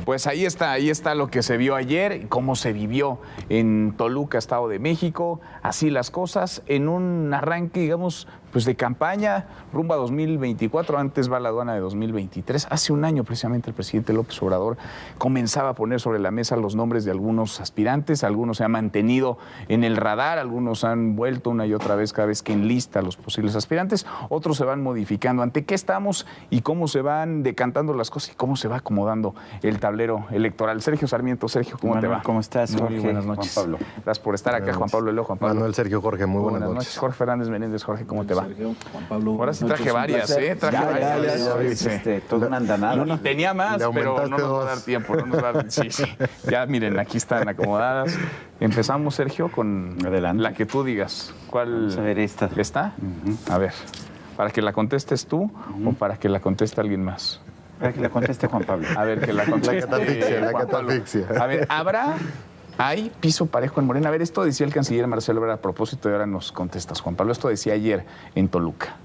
Pues ahí está lo que se vio ayer, cómo se vivió en Toluca, Estado de México, así las cosas, en un arranque, digamos, pues de campaña rumbo a 2024, antes va la aduana de 2023. Hace un año precisamente el presidente López Obrador comenzaba a poner sobre la mesa los nombres de algunos aspirantes, algunos se han mantenido en el radar, algunos han vuelto una y otra vez cada vez que enlista a los posibles aspirantes, otros se van modificando. ¿Ante qué estamos y cómo se van decantando las cosas y cómo se va acomodando el tablero electoral? Sergio Sarmiento, Sergio, ¿cómo Manuel, te va? ¿Cómo estás, Jorge? Muy buenas noches. Juan Pablo. Gracias por estar acá, Juan Pablo Elo, Juan Pablo. Manuel, Sergio, Jorge, muy buenas noches. Jorge Fernández Menéndez, Jorge, ¿cómo te va? Sergio, Juan Pablo. Ahora sí traje varias, Traje varias. Todo una andanada. Tenía más, pero no nos va a dar tiempo. No nos va a dar... Sí. Ya, miren, aquí están acomodadas. Empezamos, Sergio, con Adelante. la que tú digas. ¿Cuál? Vamos a ver esta. ¿Está? A ver, ¿para que la contestes tú o para que la conteste alguien más? Para que la conteste Juan Pablo. A ver, que la conteste La Juan Pablo. catafixia. A ver, ¿hay piso parejo en Morena? A ver, esto decía el canciller Marcelo Ebrard a propósito y ahora nos contestas, Juan Pablo. Esto decía ayer en Toluca.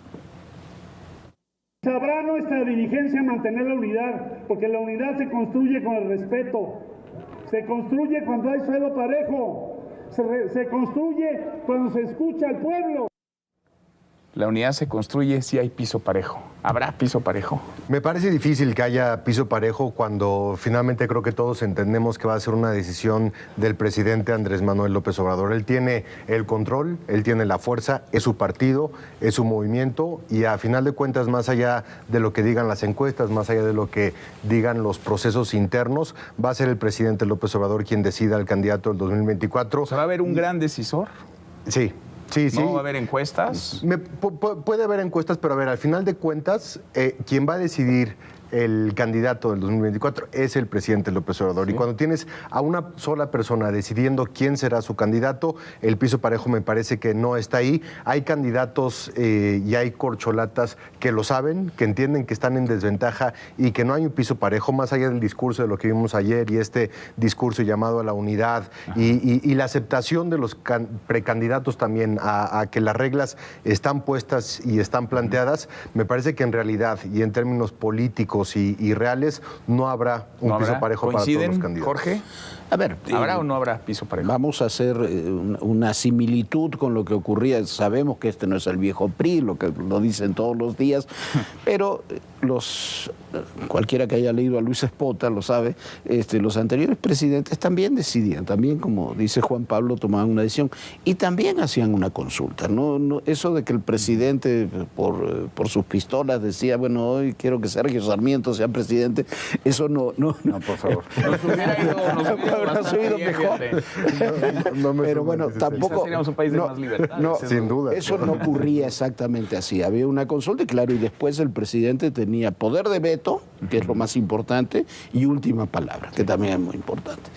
Sabrá nuestra dirigencia mantener la unidad, porque la unidad se construye con el respeto, se construye cuando hay suelo parejo, se construye cuando se escucha al pueblo. La unidad se construye si hay piso parejo. ¿Habrá piso parejo? Me parece difícil que haya piso parejo cuando finalmente creo que todos entendemos que va a ser una decisión del presidente Andrés Manuel López Obrador. Él tiene el control, él tiene la fuerza, es su partido, es su movimiento y a final de cuentas, más allá de lo que digan las encuestas, más allá de lo que digan los procesos internos, va a ser el presidente López Obrador quien decida al candidato del 2024. ¿Se va a haber un gran decisor? Sí. Sí, sí. ¿No va a haber encuestas? Puede haber encuestas, pero a ver, al final de cuentas, quien va a decidir el candidato del 2024 es el presidente López Obrador. Sí. Y cuando tienes a una sola persona decidiendo quién será su candidato, el piso parejo me parece que no está ahí. Hay candidatos y hay corcholatas que lo saben, que entienden que están en desventaja y que no hay un piso parejo, más allá del discurso de lo que vimos ayer y este discurso llamado a la unidad y la aceptación de los precandidatos también a que las reglas están puestas y están planteadas. Me parece que en realidad y en términos políticos y reales, no habrá un piso parejo para todos los candidatos. Jorge, a ver, ¿habrá o no habrá piso parejo? Vamos a hacer una similitud con lo que ocurría. Sabemos que este no es el viejo PRI, lo que lo dicen todos los días, pero cualquiera que haya leído a Luis Espota lo sabe, los anteriores presidentes también decidían, también, como dice Juan Pablo, tomaban una decisión y también hacían una consulta. No, eso de que el presidente por sus pistolas decía, bueno, hoy quiero que Sergio Sarmiento sea presidente, eso no, por favor. Nos hubiera ido mejor. Pero bueno, tampoco... Seríamos un país de más libertad. Sin duda. Eso no ocurría exactamente así. Había una consulta y claro, y después el presidente tenía poder de veto, que es lo más importante, y última palabra, que también es muy importante.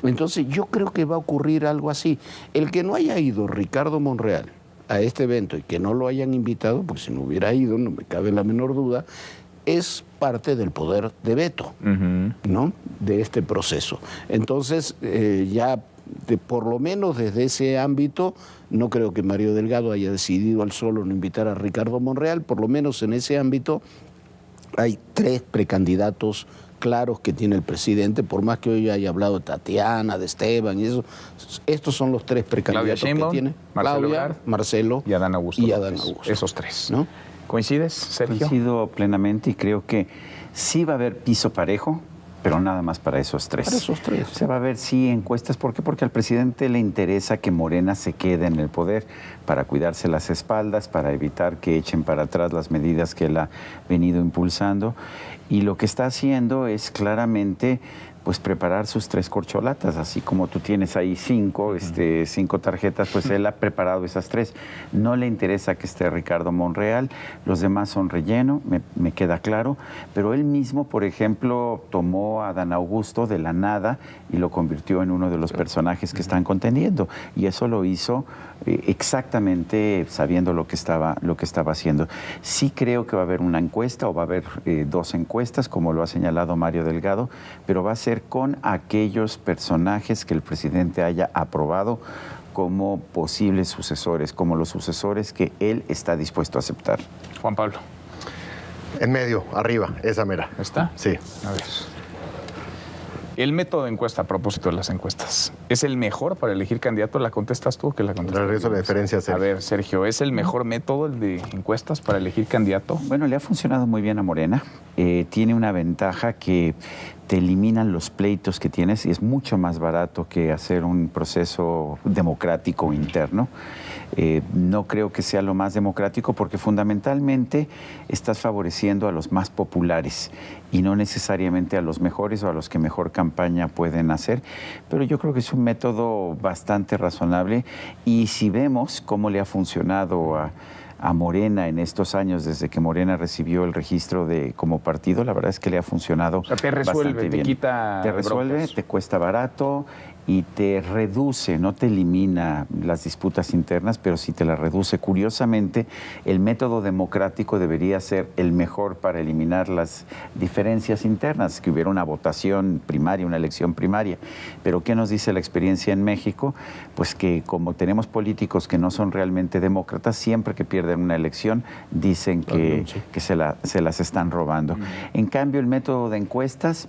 Entonces yo creo que va a ocurrir algo así. El que no haya ido Ricardo Monreal a este evento y que no lo hayan invitado, porque si no hubiera ido, no me cabe la menor duda, es parte del poder de veto, ¿no?, de este proceso. Entonces, por lo menos desde ese ámbito, no creo que Mario Delgado haya decidido al solo no invitar a Ricardo Monreal, por lo menos en ese ámbito hay 3 precandidatos claros que tiene el presidente, por más que hoy haya hablado de Tatiana, de Esteban y eso, estos son los 3 precandidatos que tiene. Claudia, Marcelo y Adán Augusto. Esos 3. ¿No? ¿Coincides, Sergio? Coincido plenamente y creo que sí va a haber piso parejo, pero nada más para esos 3. Para esos 3. Se va a ver, sí, encuestas. ¿Por qué? Porque al presidente le interesa que Morena se quede en el poder para cuidarse las espaldas, para evitar que echen para atrás las medidas que él ha venido impulsando. Y lo que está haciendo es claramente pues preparar sus 3 corcholatas, así como tú tienes ahí 5 tarjetas, pues él ha preparado esas 3. No le interesa que esté Ricardo Monreal, los demás son relleno, me queda claro, pero él mismo, por ejemplo, tomó a Adán Augusto de la nada y lo convirtió en uno de los personajes que están contendiendo, y eso lo hizo exactamente sabiendo lo que estaba haciendo. Sí creo que va a haber una encuesta o va a haber 2 encuestas, como lo ha señalado Mario Delgado, pero va a ser con aquellos personajes que el presidente haya aprobado como posibles sucesores, como los sucesores que él está dispuesto a aceptar. Juan Pablo. En medio, arriba, esa mera. ¿Está? Sí. A ver. El método de encuesta, a propósito de las encuestas, ¿es el mejor para elegir candidato? ¿La contestas tú o que la contestas? Regreso a la diferencia, Sergio. A ver, Sergio, ¿es el mejor método el de encuestas para elegir candidato? Bueno, le ha funcionado muy bien a Morena. Tiene una ventaja que te eliminan los pleitos que tienes y es mucho más barato que hacer un proceso democrático interno. No creo que sea lo más democrático porque fundamentalmente estás favoreciendo a los más populares y no necesariamente a los mejores o a los que mejor campaña pueden hacer, pero yo creo que es un método bastante razonable y si vemos cómo le ha funcionado a Morena en estos años, desde que Morena recibió el registro como partido, la verdad es que le ha funcionado te resuelve, bastante bien. Te quita te resuelve, broncas. te cuesta barato y te reduce, no te elimina las disputas internas, pero sí te las reduce. Curiosamente, el método democrático debería ser el mejor para eliminar las diferencias internas, que hubiera una votación primaria, una elección primaria. Pero ¿qué nos dice la experiencia en México? Pues que como tenemos políticos que no son realmente demócratas, siempre que pierden una elección dicen que se las están robando. En cambio, el método de encuestas,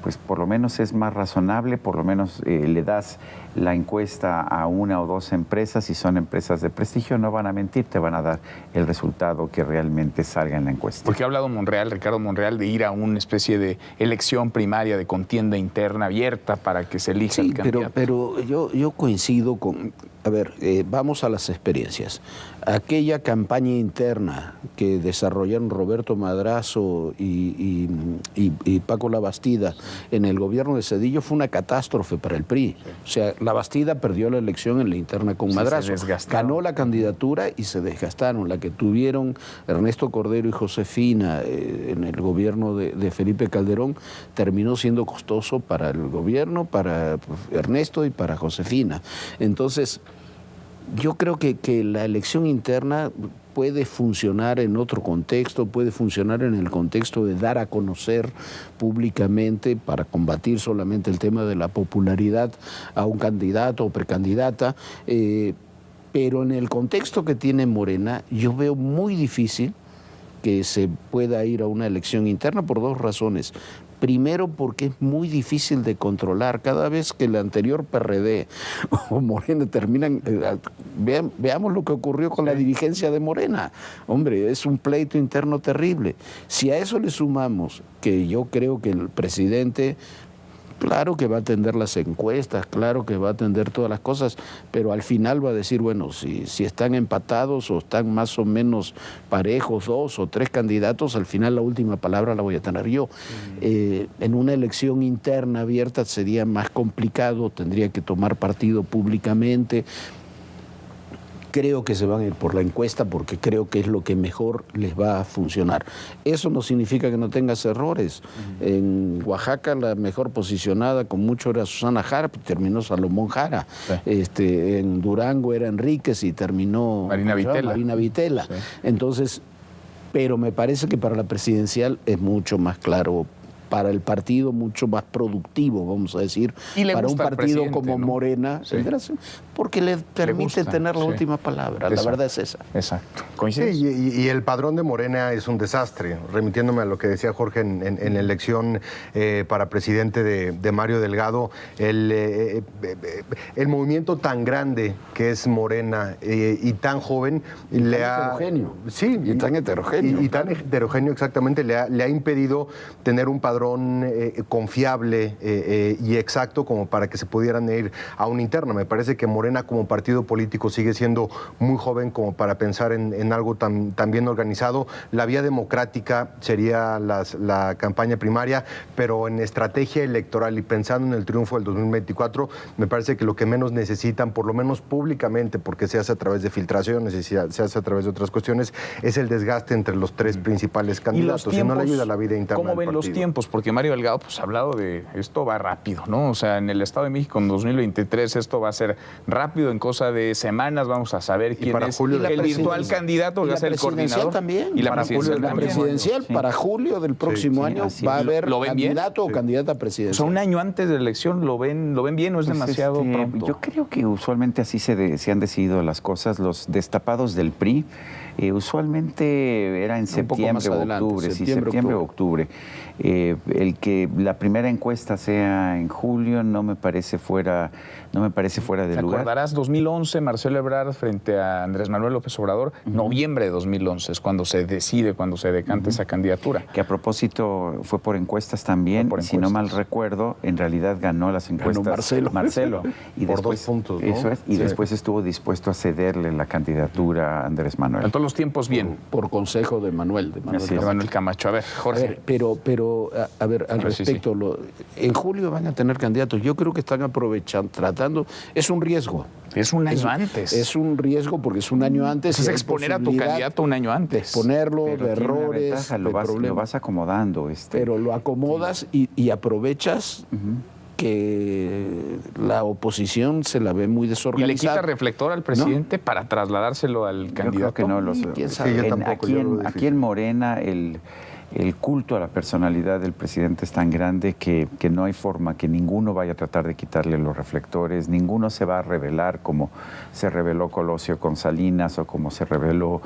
pues por lo menos es más razonable, por lo menos le das la encuesta a una o dos empresas, si son empresas de prestigio, no van a mentir, te van a dar el resultado que realmente salga en la encuesta. Porque ha hablado Ricardo Monreal, de ir a una especie de elección primaria, de contienda interna abierta para que se elija el candidato. Pero yo coincido con... A ver, vamos a las experiencias. Aquella campaña interna que desarrollaron Roberto Madrazo y Paco Labastida en el gobierno de Zedillo fue una catástrofe para el PRI. O sea, Labastida perdió la elección en la interna con Madrazo. Ganó la candidatura y se desgastaron. La que tuvieron Ernesto Cordero y Josefina en el gobierno de Felipe Calderón terminó siendo costoso para el gobierno, para Ernesto y para Josefina. Entonces, yo creo que la elección interna puede funcionar en otro contexto, puede funcionar en el contexto de dar a conocer públicamente para combatir solamente el tema de la popularidad a un candidato o precandidata, pero en el contexto que tiene Morena yo veo muy difícil que se pueda ir a una elección interna por dos razones. Primero, porque es muy difícil de controlar. Cada vez que el anterior PRD o Morena terminan... veamos lo que ocurrió con la dirigencia de Morena. Hombre, es un pleito interno terrible. Si a eso le sumamos que yo creo que el presidente... Claro que va a atender las encuestas, claro que va a atender todas las cosas, pero al final va a decir, bueno, si están empatados o están más o menos parejos dos o tres candidatos, al final la última palabra la voy a tener yo. En una elección interna abierta sería más complicado, tendría que tomar partido públicamente. Creo que se van a ir por la encuesta porque creo que es lo que mejor les va a funcionar. Eso no significa que no tengas errores. En Oaxaca la mejor posicionada con mucho era Susana Jara, terminó Salomón Jara. Sí. En Durango era Enríquez y terminó Marina Vitela. Sí. Entonces, pero me parece que para la presidencial es mucho más claro, para el partido mucho más productivo, vamos a decir, para un partido como Morena, sí, porque le permite tener la última palabra. La verdad es esa. Exacto. ¿Coincides? Sí, y el padrón de Morena es un desastre, remitiéndome a lo que decía Jorge en la elección para presidente de Mario Delgado, el movimiento tan grande que es Morena y tan joven, y le ha... heterogéneo. Sí. Y tan heterogéneo. Y tan heterogéneo, exactamente, le ha impedido tener un padrón confiable y exacto como para que se pudieran ir a una interna. Me parece que Morena como partido político sigue siendo muy joven como para pensar en algo tan bien organizado. La vía democrática sería la campaña primaria, pero en estrategia electoral y pensando en el triunfo del 2024, me parece que lo que menos necesitan, por lo menos públicamente, porque se hace a través de filtraciones y se hace a través de otras cuestiones, es el desgaste entre los tres principales candidatos. Y no le ayuda a la vida interna. ¿Cómo ven los tiempos? Porque Mario Delgado pues, ha hablado de esto va rápido, ¿no? O sea, en el Estado de México en 2023 esto va a ser rápido, en cosa de semanas vamos a saber quién es el virtual candidato, que va a ser el coordinador. También. Y la presidencial también. Para julio del próximo año va a haber candidato o candidata presidencial. O sea, un año antes de la elección, ¿lo ven bien o es pues demasiado pronto? Yo creo que usualmente así se han decidido las cosas. Los destapados del PRI Usualmente era en septiembre o octubre, septiembre o octubre. El que la primera encuesta sea en julio no me parece fuera de ¿Te lugar. acordarás? 2011, Marcelo Ebrard frente a Andrés Manuel López Obrador, noviembre de 2011 es cuando se decide, cuando se decanta esa candidatura. Que a propósito fue por encuestas también, si no mal recuerdo, en realidad ganó las encuestas Marcelo. Y por después, 2 puntos, ¿no? Eso es, y después estuvo dispuesto a cederle la candidatura a Andrés Manuel. En todos los tiempos bien. Por consejo de Manuel. De Manuel Camacho. A ver, Jorge. A ver, pero al respecto, en julio van a tener candidatos. Yo creo que están aprovechando, tratando. Es un riesgo. Es un año antes. Es un riesgo porque es un año antes. Es exponer a tu candidato un año antes. Exponerlo, de errores, lo vas acomodando. Pero lo acomodas y aprovechas que la oposición se la ve muy desorganizada. Y le quita reflector al presidente para trasladárselo al candidato. Yo creo que no. Aquí en Morena el culto a la personalidad del presidente es tan grande que no hay forma que ninguno vaya a tratar de quitarle los reflectores, ninguno se va a rebelar como se rebeló Colosio con Salinas o como se rebeló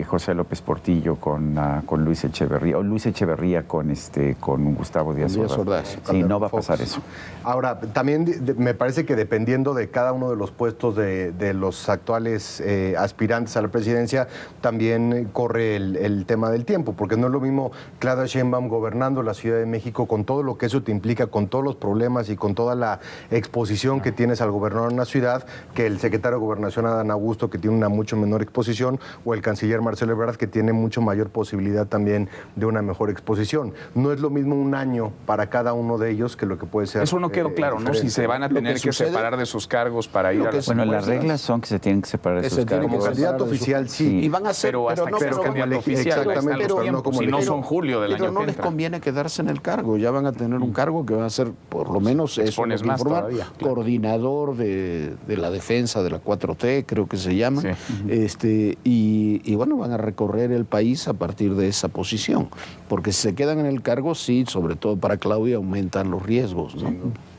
José López Portillo con Luis Echeverría, o Luis Echeverría con Gustavo Díaz Ordaz. Sí, no va a pasar eso. Ahora, también me parece que dependiendo de cada uno de los puestos de los actuales aspirantes a la presidencia, también corre el tema del tiempo, porque no es lo mismo Claudia Sheinbaum gobernando la Ciudad de México con todo lo que eso te implica, con todos los problemas y con toda la exposición que tienes al gobernar una ciudad, que el secretario de Gobernación Adán Augusto, que tiene una mucho menor exposición, o el canciller Marcelo Ebrard, que tiene mucho mayor posibilidad también de una mejor exposición. No es lo mismo un año para cada uno de ellos que lo que puede ser. Eso no quedó claro, ¿no? Si se van a tener que separar de sus cargos para ir a las Bueno, las reglas son que se tienen que separar de sus cargos. Como candidato oficial, sí. Y van a ser, pero candidato oficial. Exactamente, no como si no son julio del año que entra. Pero no les conviene quedarse en el cargo, ya van a tener un cargo que va a ser, por lo menos, eso más todavía, claro. Coordinador de la defensa de la 4T, creo que se llama, sí. Y bueno, van a recorrer el país a partir de esa posición, porque si se quedan en el cargo, sí, sobre todo para Claudia, aumentan los riesgos, ¿no?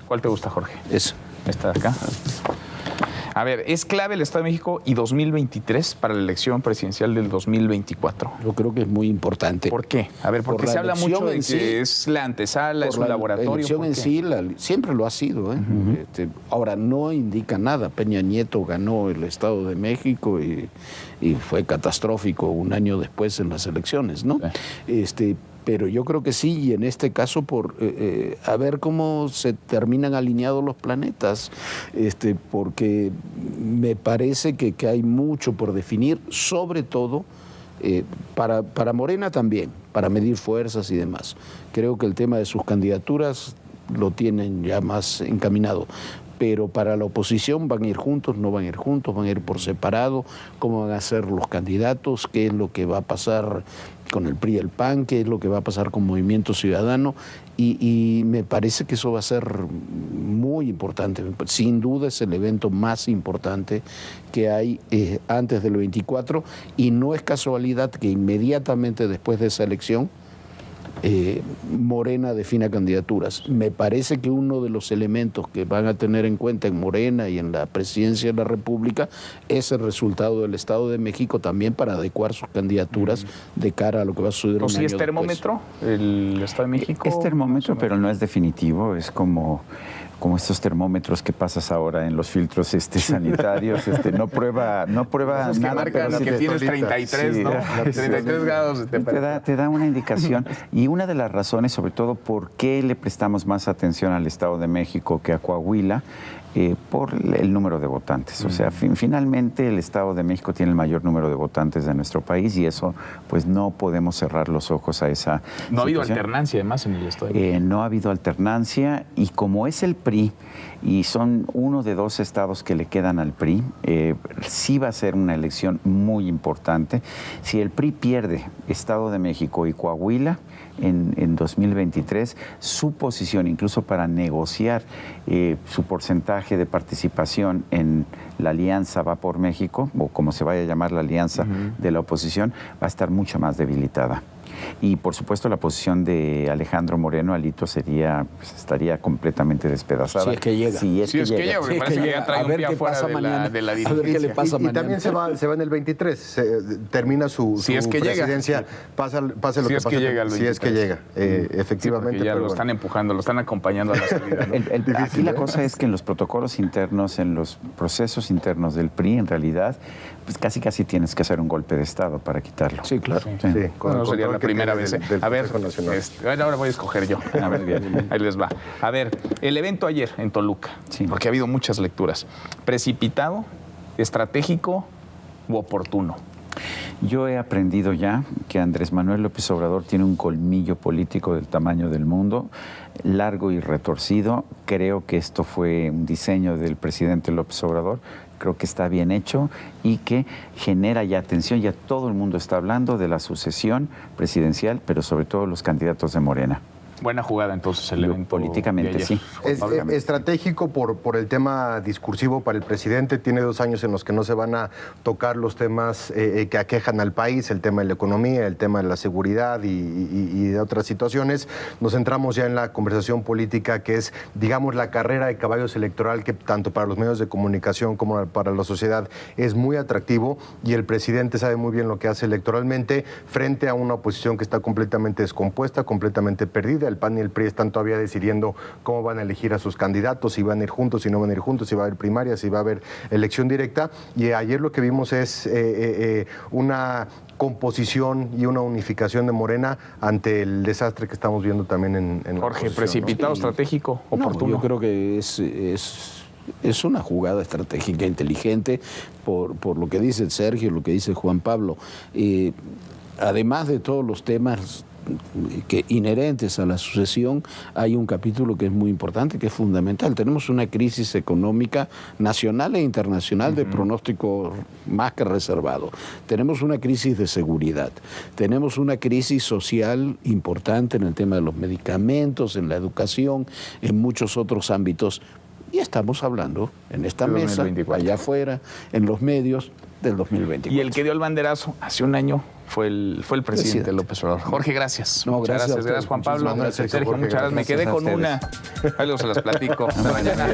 ¿Cuál te gusta, Jorge? Esa. ¿Esta de acá? A ver, ¿es clave el Estado de México y 2023 para la elección presidencial del 2024? Yo creo que es muy importante. ¿Por qué? A ver, porque se habla mucho de que es la antesala, es un laboratorio. La elección en sí siempre lo ha sido. Ahora, no indica nada. Peña Nieto ganó el Estado de México y fue catastrófico un año después en las elecciones, ¿no? Sí. Pero yo creo que sí, y en este caso a ver cómo se terminan alineados los planetas, porque me parece que hay mucho por definir, sobre todo para Morena también, para medir fuerzas y demás. Creo que el tema de sus candidaturas lo tienen ya más encaminado. Pero para la oposición van a ir juntos, no van a ir juntos, van a ir por separado, cómo van a ser los candidatos, qué es lo que va a pasar con el PRI y el PAN, qué es lo que va a pasar con Movimiento Ciudadano, y me parece que eso va a ser muy importante. Sin duda es el evento más importante que hay antes del 24, y no es casualidad que inmediatamente después de esa elección Morena defina candidaturas. Me parece que uno de los elementos que van a tener en cuenta en Morena y en la presidencia de la República es el resultado del Estado de México también para adecuar sus candidaturas de cara a lo que va a suceder un año después. ¿Es termómetro el Estado de México? Es termómetro, pero no es definitivo. Es como estos termómetros que pasas ahora en los filtros sanitarios, no prueba esos nada. Que marcan que tienes 33, sí, ¿no? 33 grados de temperatura. Te da una indicación. Y una de las razones, sobre todo, por qué le prestamos más atención al Estado de México que a Coahuila, por el número de votantes. O sea, finalmente el Estado de México tiene el mayor número de votantes de nuestro país y eso, pues no podemos cerrar los ojos a esa situación. No ha habido alternancia, además, en el Estado de México. No ha habido alternancia y como es el PRI y son uno de 2 estados que le quedan al PRI, sí va a ser una elección muy importante. Si el PRI pierde Estado de México y Coahuila en 2023, su posición, incluso para negociar su porcentaje de participación en la alianza Va por México, o como se vaya a llamar la alianza de la oposición, va a estar mucho más debilitada. Y por supuesto la posición de Alejandro Moreno, Alito, estaría completamente despedazada. Si es que llega. Si es que llega, porque parece que ya trae un pie afuera de la A ver qué le pasa Y mañana. también se va en el 23, termina su Si es que llega. presidencia, pase lo Si que es pase. que llega el Si es que 23. llega, efectivamente. Porque ya pero lo bueno. están empujando, lo están acompañando a la salida, ¿no? Aquí la cosa es que en los protocolos internos, en los procesos internos del PRI, en realidad, pues casi tienes que hacer un golpe de Estado para quitarlo. Sí, claro. Sí, con el Bueno, sería control la que primera tiene vez. del A ver, Consejo Nacional. bueno, ahora voy a escoger yo. A ver, bien, ahí les va. A ver, el evento ayer en Toluca, Sí. porque ha habido muchas lecturas. ¿Precipitado, estratégico u oportuno? Yo he aprendido ya que Andrés Manuel López Obrador tiene un colmillo político del tamaño del mundo, largo y retorcido. Creo que esto fue un diseño del presidente López Obrador. Creo que está bien hecho y que genera ya atención. Ya todo el mundo está hablando de la sucesión presidencial, pero sobre todo los candidatos de Morena. Buena jugada entonces el evento. Políticamente, de ayer. sí. Es estratégico por el tema discursivo para el presidente. Tiene 2 años en los que no se van a tocar los temas que aquejan al país, el tema de la economía, el tema de la seguridad y de otras situaciones. Nos centramos ya en la conversación política, que es, digamos, la carrera de caballos electoral, que tanto para los medios de comunicación como para la sociedad es muy atractivo, y el presidente sabe muy bien lo que hace electoralmente frente a una oposición que está completamente descompuesta, completamente perdida. El PAN y el PRI están todavía decidiendo cómo van a elegir a sus candidatos, si van a ir juntos, si no van a ir juntos, si va a haber primarias, si va a haber elección directa. Y ayer lo que vimos es una composición y una unificación de Morena ante el desastre que estamos viendo también en la Jorge, oposición, precipitado, ¿no? estratégico, No, oportuno. yo creo que es una jugada estratégica inteligente por lo que dice Sergio, lo que dice Juan Pablo. Además de todos los temas inherentes a la sucesión, hay un capítulo que es muy importante, que es fundamental. Tenemos una crisis económica nacional e internacional de pronóstico más que reservado. Tenemos una crisis de seguridad. Tenemos una crisis social importante en el tema de los medicamentos, en la educación, en muchos otros ámbitos. Y estamos hablando en esta De mesa, 2024. allá afuera, en los medios del 2024. Y el que dio el banderazo hace un año fue el presidente López Obrador. Jorge, gracias. No, Muchas gracias a gracias. Gracias, Juan ustedes. Pablo. Muchísimas gracias, Sergio, Jorge, muchas gracias. Me gracias quedé a con ustedes. una. Ahí luego se las platico. Mañana.